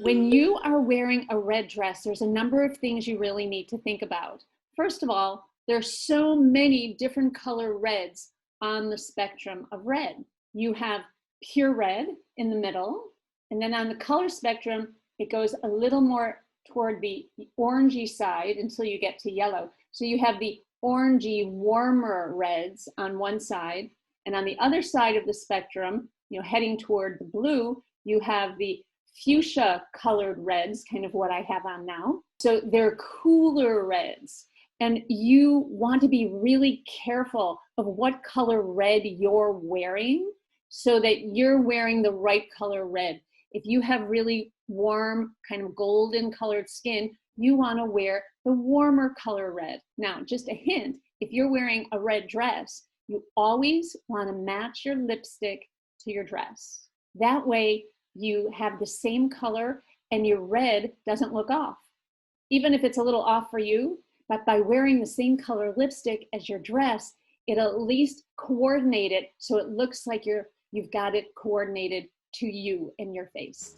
When you are wearing a red dress, there's a number of things you really need to think about. First of all, there's so many different color reds on the spectrum of red. You have pure red in the middle, and then on the color spectrum, it goes a little more toward the orangey side until you get to yellow. So you have the orangey, warmer reds on one side, and on the other side of the spectrum, heading toward the blue, you have the fuchsia colored reds, kind of what I have on now. So they're cooler reds. And you want to be really careful of what color red you're wearing so that you're wearing the right color red. If you have really warm, kind of golden colored skin, you want to wear the warmer color red. Now, just a hint, if you're wearing a red dress, you always want to match your lipstick to your dress. That way, you have the same color and your red doesn't look off. Even if it's a little off for you, but by wearing the same color lipstick as your dress, it'll at least coordinate it so it looks like you've got it coordinated to you and your face.